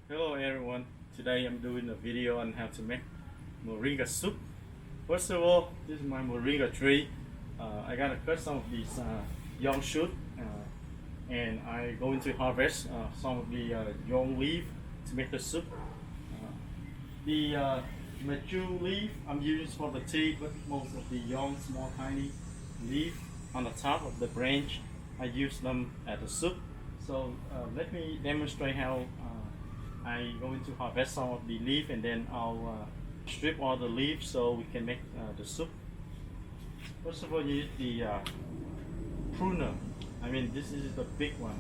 Hello everyone, today I'm doing a video on how to make moringa soup. First of all, this is my moringa tree. I gotta cut some of these young shoot and I going to harvest some of the young leaf to make the soup. The mature leaf I'm using for the tea, but most of the young small tiny leaf on the top of the branch I use them as a soup. So let me demonstrate how I'm going to harvest some of the leaf and then I'll strip all the leaves so we can make the soup. First of all, you use the pruner. I mean, this is the big one.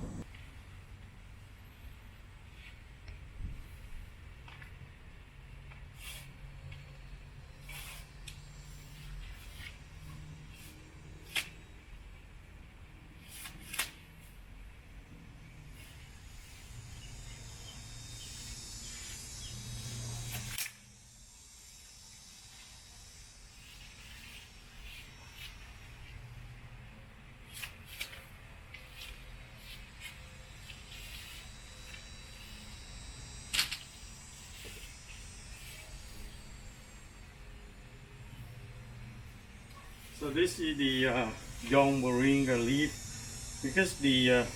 So this is the young moringa leaf. Because the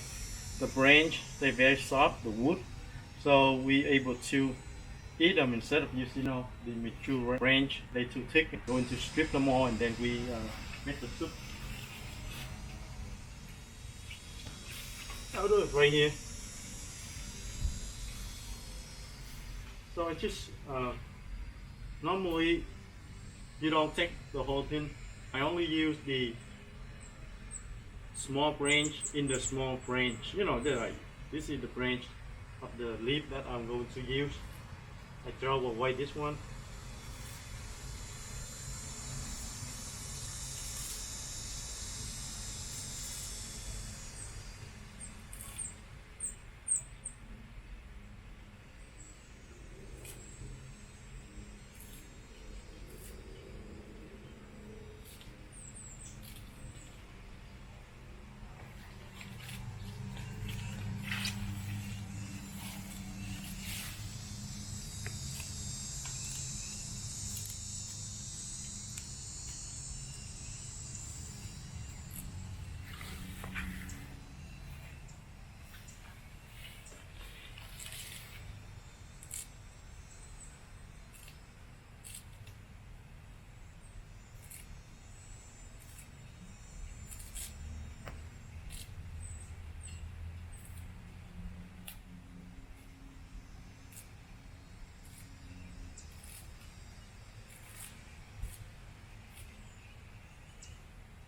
branch they very soft, the wood, so we able to eat them instead of using the mature branch. They too thick. We're going to strip them all and then we make the soup. I'll do it right here. So I just normally you don't take the whole thing. I only use the small branch in the small branch. This is the branch of the leaf that I'm going to use. I throw away this one.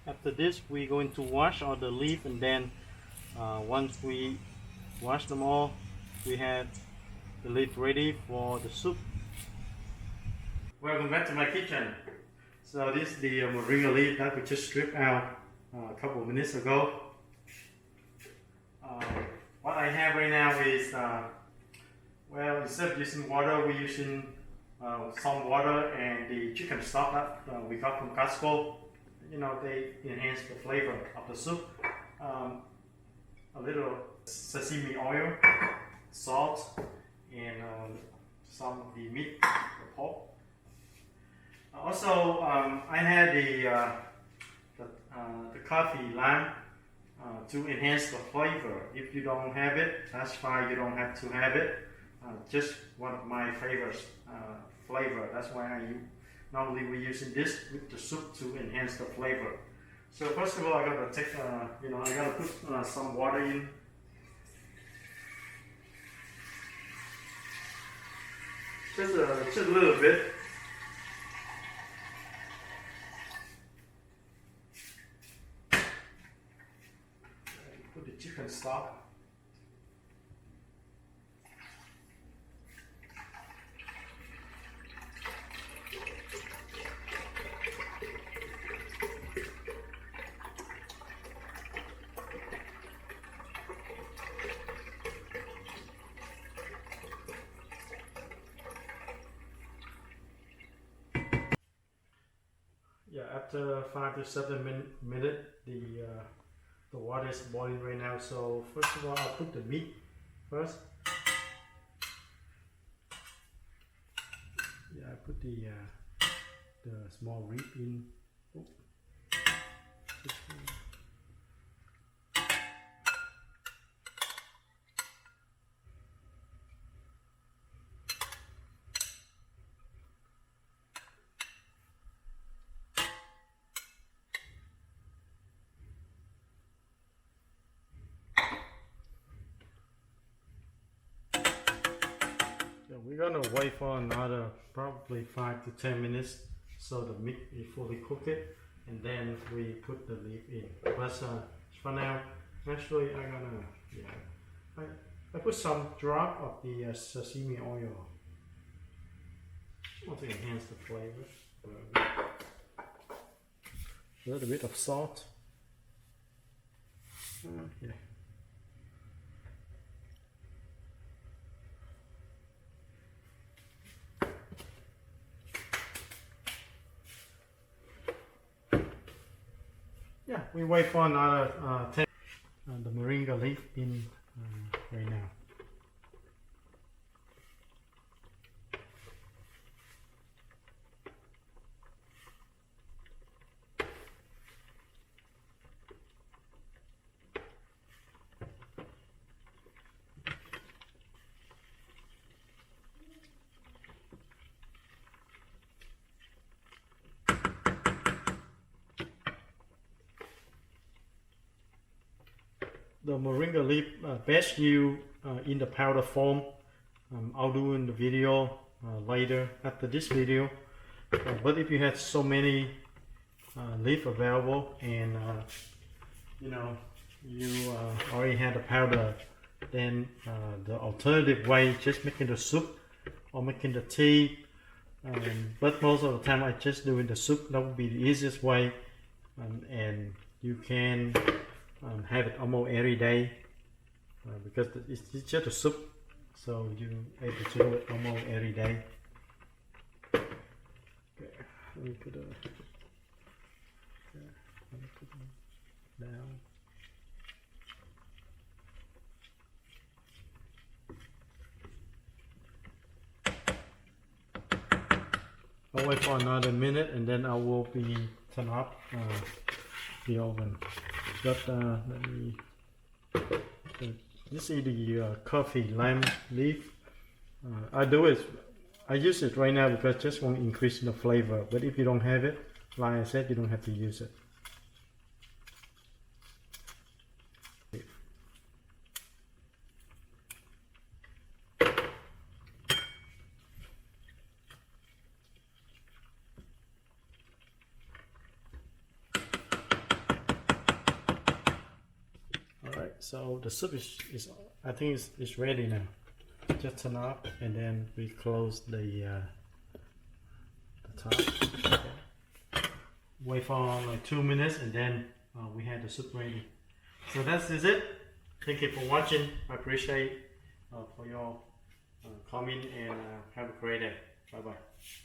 After this, we're going to wash all the leaf, and then once we wash them all, we have the leaf ready for the soup. Welcome back to my kitchen. So this is the moringa leaf that we just stripped out a couple of minutes ago. What I have right now is, well, instead of using water, we're using some water and the chicken stock that we got from Costco. They enhance the flavor of the soup. A little sesame oil, salt, and some of the meat, the pork. Also, I had the coffee lime to enhance the flavor. If you don't have it, that's fine. You don't have to have it. Just one of my favorites flavor. That's why normally we're using this with the soup to enhance the flavor. So first of all, I gotta take, I gotta put some water in. Just a little bit. Put the chicken stock. Yeah, after 5 to 7 minutes, the water is boiling right now. So first of all, I'll put the meat first. put the small rib in. Oh. So we're gonna wait for another probably 5 to 10 minutes so the meat is fully cooked, and then we put the leaf in. But for now, actually I'm gonna I put some drop of the sesame oil. I want to enhance the flavor. A little bit of salt. Okay. Yeah, we wait for another 10. The moringa leaf in right now. The moringa leaf best you in the powder form. I'll do in the video later after this video. But if you have so many leaf available and you know you already had the powder, then the alternative way just making the soup or making the tea. But most of the time I just do in the soup. That would be the easiest way, and you can have it almost every day because it's just a soup, so you're able to do it almost every day. Okay, let me put it down. I'll wait for another minute and then I will be turn up the oven. But let me. This is the coffee lime leaf. I use it right now because I just want to increase the flavor. But if you don't have it, like I said, you don't have to use it. So the soup is I think it's ready now. Just turn up and then we close the top. Okay. Wait for like 2 minutes and then we have the soup ready. So that's it. Thank you for watching. I appreciate for your comment and have a great day. Bye bye.